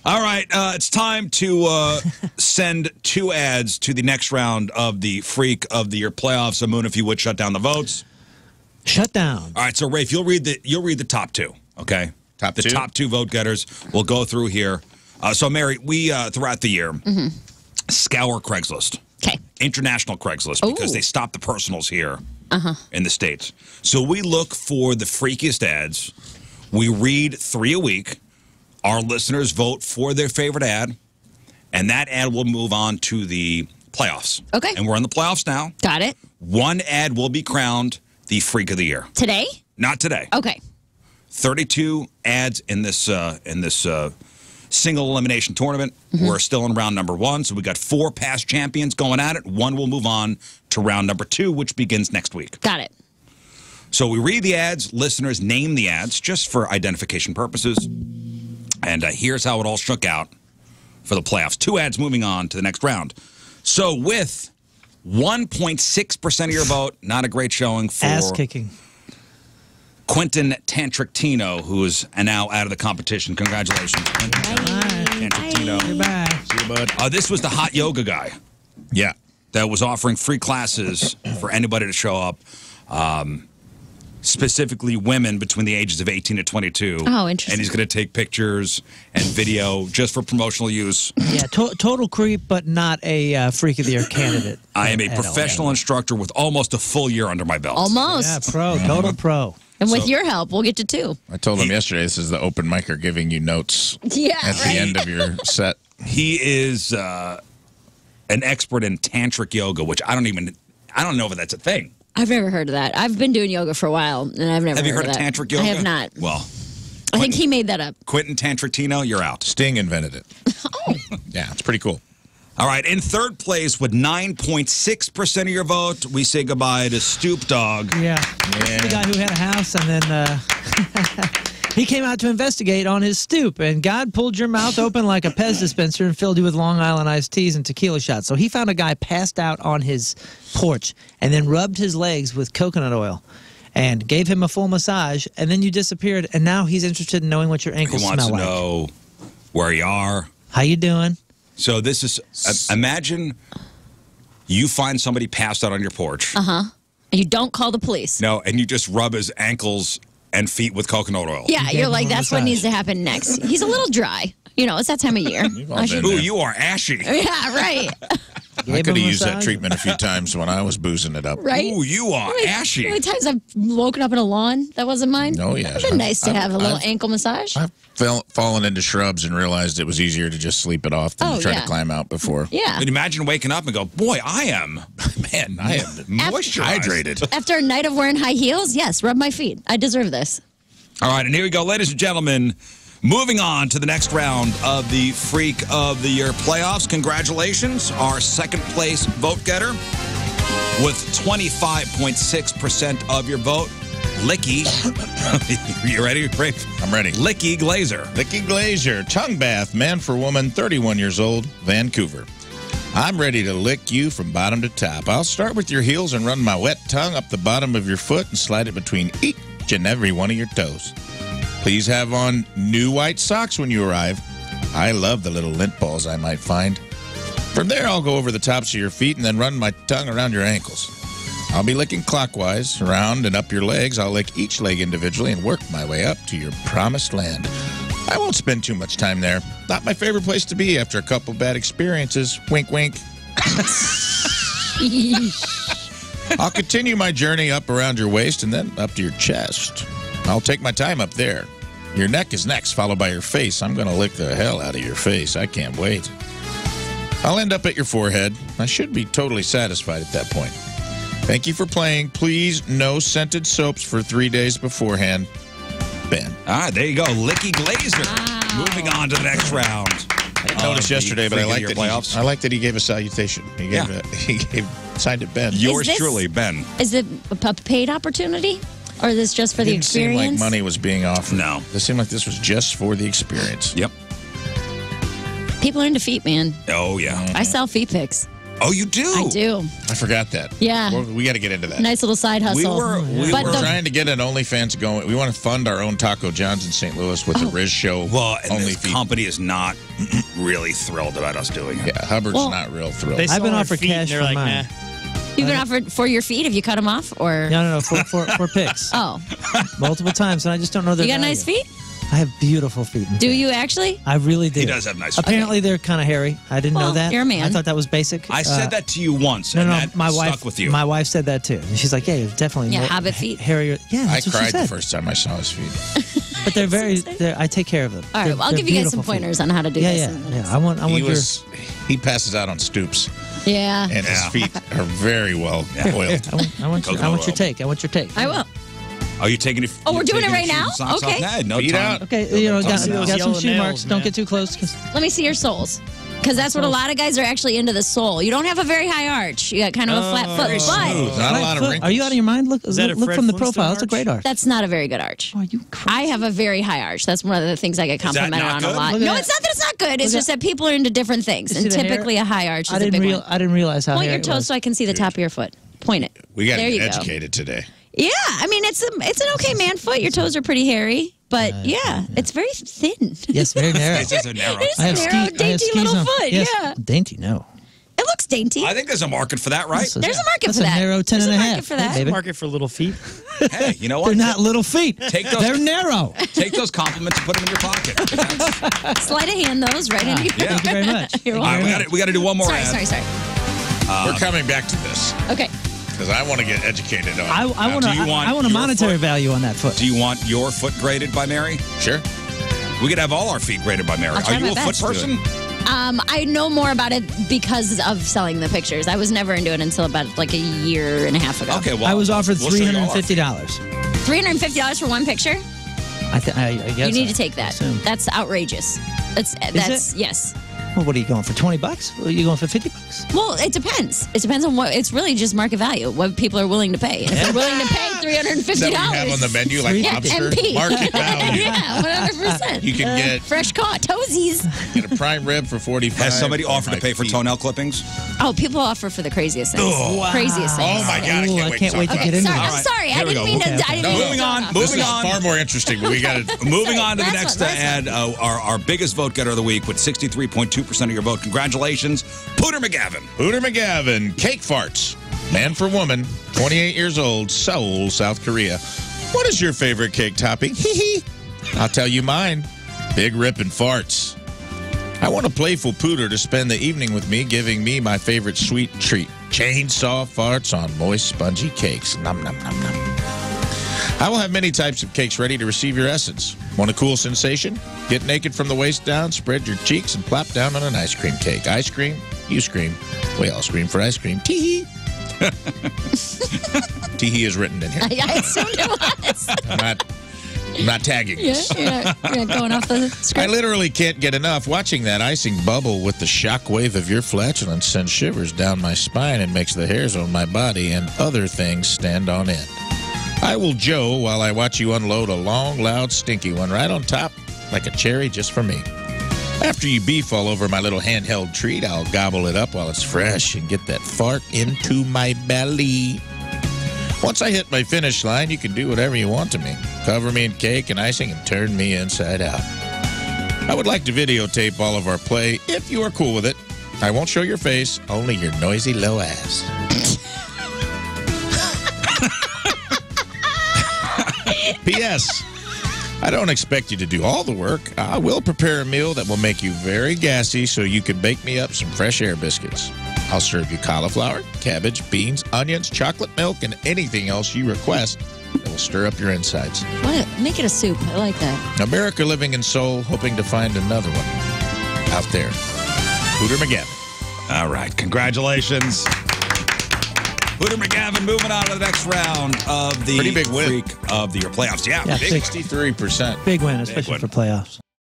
All right, it's time to send 2 ads to the next round of the Freak of the Year playoffs. So, Moon, if you would shut down the votes. Shut down. All right, so Rafe, you'll read the top 2. Okay, Top the 2? top 2 vote getters. We'll go through here. So, Mary, we throughout the year scour Craigslist, international Craigslist, because they stop the personals here in the States. So we look for the freakiest ads. We read 3 a week. Our listeners vote for their favorite ad, and that ad will move on to the playoffs. Okay. And we're in the playoffs now. Got it. 1 ad will be crowned the Freak of the Year. Today? Not today. Okay. 32 ads in this single elimination tournament. We're still in round number 1, so we got 4 past champions going at it. 1 will move on to round number 2, which begins next week. Got it. So we read the ads. Listeners name the ads just for identification purposes. And here's how it all shook out for the playoffs. 2 ads moving on to the next round. So with 1.6% of your vote, not a great showing for Ass kicking. Quentin Tantrictino, who is now out of the competition. Congratulations, Quentin Tantrictino. Goodbye. See you, bud. This was the hot yoga guy Yeah. that was offering free classes for anybody to show up. Specifically women between the ages of 18 to 22. Oh, interesting. And he's going to take pictures and video just for promotional use. Yeah, total creep, but not a Freak of the Year candidate. I am a at all. professional instructor with almost a full year under my belt. Almost. Yeah, pro, total pro. And with your help, we'll get to 2. I told him yesterday this is the open micer giving you notes Yeah, at the end of your set. He is an expert in tantric yoga, which I don't know if that's a thing. I've never heard of that. I've been doing yoga for a while, and I've never Have you heard of that. tantric yoga? I have not. Well, I think he made that up. Quentin Tantricino, you're out. Sting invented it. Yeah, it's pretty cool. All right, in third place with 9.6% of your vote, we say goodbye to Stoop Dog. Yeah. This is the guy who had a house, and then he came out to investigate on his stoop, and God pulled your mouth open like a Pez dispenser and filled you with Long Island iced teas and tequila shots. So he found a guy passed out on his porch and then rubbed his legs with coconut oil and gave him a full massage, and then you disappeared, and now he's interested in knowing what your ankles He wants smell to like. know where you are. How you doing? So this is, imagine you find somebody passed out on your porch. And you don't call the police. No, and you just rub his ankles and feet with coconut oil. Yeah, gave you're him like, a that's what massage. needs to happen next. He's a little dry. You know, it's that time of year. all I should- been Ooh, there. you are ashy. yeah, right. I could him a have used that massage? treatment a few times when I was boozing it up. Right? Ooh, you are How many ashy. times I've woken up in a lawn that wasn't mine? Oh, yeah. It'd been nice to have a little I've- ankle massage. I've fallen into shrubs and realized it was easier to just sleep it off than Oh, to try yeah. to climb out before. Yeah. And imagine waking up and go, boy, I am moisturized. Hydrated. After a night of wearing high heels, yes, rub my feet. I deserve this. All right, and here we go, ladies and gentlemen. Moving on to the next round of the Freak of the Year playoffs. Congratulations, our second place vote getter with 25.6% of your vote. Licky. You ready, Rafe? I'm ready. Licky Glazer. Licky Glazier, tongue bath, man for woman, 31 years old, Vancouver. I'm ready to lick you from bottom to top. I'll start with your heels and run my wet tongue up the bottom of your foot and slide it between each and every one of your toes. Please have on new white socks when you arrive. I love the little lint balls I might find. From there, I'll go over the tops of your feet and then run my tongue around your ankles. I'll be licking clockwise, around and up your legs. I'll lick each leg individually and work my way up to your promised land. I won't spend too much time there. Not my favorite place to be after a couple bad experiences. Wink, wink. I'll continue my journey up around your waist and then up to your chest. I'll take my time up there. Your neck is next, followed by your face. I'm going to lick the hell out of your face. I can't wait. I'll end up at your forehead. I should be totally satisfied at that point. Thank you for playing. Please, no scented soaps for 3 days beforehand. Ben. All right, there you go. Licky Glazer. Moving on to the next round. I didn't notice yesterday, but I like that he gave a salutation. He signed it Ben. Yours this- truly, Ben. Is it a paid opportunity? Or is this just for It the didn't seem experience? like money was being offered. No. It seemed like this was just for the experience. Yep. People are into feet, man. Oh, yeah. I sell feet pics. Oh, you do? I do. I forgot that. Yeah. We got to get into that. Nice little side hustle. We But were the- Trying to get an OnlyFans going. We want to fund our own Taco John's in St. Louis with the Riz Show. Well, and Only this company is not really thrilled about us doing it. Yeah, Hubbard's Well, not real thrilled. I've been offered cash They're for like, mine. nah. You've been offered for your feet? Have you cut them off? Or No, for pics. Oh, Multiple times, and I just don't know their you got value. nice feet? I have beautiful feet. Do you actually? I really do. He does have nice feet. Apparently, they're kind of hairy. I didn't know Well, that. you're a man. I thought that was basic. I said that to you once, No, and no, that my wife. stuck with you. My wife said that too. And she's like, "Yeah, you're definitely Yeah, more hobbit feet. hairier." Yeah, I that's what she cried said. the first time I saw his feet. But they're very. I take care of them. All right, well, I'll They're give you guys some beautiful feet. pointers on how to do Yeah, this. yeah. I want He passes out on stoops, Yeah. and his feet are very well oiled. I want Coconut your oil. take. I want your take. I will. Are you taking it? Oh, we're doing taking it right your now? shoes and socks Okay. off? Nah, no Feet time. out. Okay, you know, got see those some yellow shoe nails, marks. Don't man. get too close. 'Cause Let me see your soles. Because that's what a lot of guys are actually into, the sole. You don't have a very high arch. You got kind of a flat foot. Very smooth. But Not a Right lot of foot. wrinkles. Are you out of your mind? Look, that a look Fred from the Flintstone profile. It's a arch? great arch. that's not a very good arch. Are you crazy? I have a very high arch. That's one of the things I get that complimented not on good? a lot. Look at No, that. it's not that it's not good. It's Look just that people are into different things. You And see the hair? typically a high arch is I a didn't big one. I didn't realize how Point hairy your it toes was. so I can see the top of your foot. Point it. We got to there get you go. educated today. Yeah, I mean it's an okay man foot. Your toes are pretty hairy, but yeah, it's very thin. Yes, very narrow. This is a narrow. It's I a have narrow, ski. I have dainty skis little on. foot. Yes, Yeah, dainty. No, it looks dainty. I think there's a market for that, right? That's There's a market that's for that. a narrow 10 There's and a a market half. for that. Hey, baby. Market for little feet. Hey, you know what? They're not little feet. Take those- They're narrow. Take those compliments and put them in your pocket. Sleight of hand those right into your. Yeah. Thank you very much. You're All right, welcome. we got to do one more Sorry, ad. sorry. We're coming back to this Okay. because I want to get educated on. I want do you want a your monetary foot? value on that foot. Do you want your foot graded by Mary? Sure. We could have all our feet graded by Mary. I'll try Are you my a foot best. person? I know more about it because of selling the pictures. I was never into it until about like a year and a half ago. Okay, well, I was offered we'll show you all our feet. $350. $350 for one picture? I guess You need so. to take I that. assume. That's outrageous. That's it? yes. Well, what are you going for? $20? Or are you going for $50? Well, it depends. It depends on what. It's really just market value. What people are willing to pay. And if they're willing to pay $350, Is that what you have on the menu, like Yeah, lobster? MP. Market value. Yeah, 100%. You can get Fresh caught toesies. a prime rib for 45. Has somebody or offered to my pay for feet. toenail clippings? Oh, people offer for the craziest things. Wow. Craziest things. Oh my God! Ooh, I I can't can't wait wait to to get into Sorry, it. I'm All right, sorry. I here we didn't go. mean to. Okay, I didn't okay. mean to Moving on. stop. This Moving is on. far more interesting, but we got to. Moving on to the Last next one, last ad, our biggest vote getter of the week with 63.2% of your vote. Congratulations, Pooter McGavin. Hooter McGavin, cake farts. Man for woman, 28 years old, Seoul, South Korea. What is your favorite cake topping? Hee hee. I'll tell you mine. Big ripping farts. I want a playful Pooter to spend the evening with me, giving me my favorite sweet treat. Chainsaw farts on moist, spongy cakes. Nom, nom, nom, nom. I will have many types of cakes ready to receive your essence. Want a cool sensation? Get naked from the waist down, spread your cheeks, and plop down on an ice cream cake. Ice cream, you scream. We all scream for ice cream. Tee-hee. Tee-hee is written in here. I assumed it was. I'm not tagging Yeah, this. you're not going off the I script. literally can't get enough. Watching that icing bubble with the shockwave of your flatulence sends shivers down my spine and makes the hairs on my body and other things stand on end. I will Joe while I watch you unload a long, loud, stinky one right on top like a cherry just for me. After you beef all over my little handheld treat, I'll gobble it up while it's fresh and get that fart into my belly. Once I hit my finish line, you can do whatever you want to me. Cover me in cake and icing and turn me inside out. I would like to videotape all of our play if you are cool with it. I won't show your face, only your noisy low ass. P.S. I don't expect you to do all the work. I will prepare a meal that will make you very gassy so you can bake me up some fresh air biscuits. I'll serve you cauliflower, cabbage, beans, onions, chocolate milk, and anything else you request that will stir up your insides. Make it a soup. I like that. America living in Seoul, hoping to find another one out there. Hooter McGavin. All right, congratulations. Hooter McGavin moving on to the next round of the Pretty big win. Freak of the Year playoffs. Yeah, Yeah, big. 63%. Big win, especially win. for playoffs.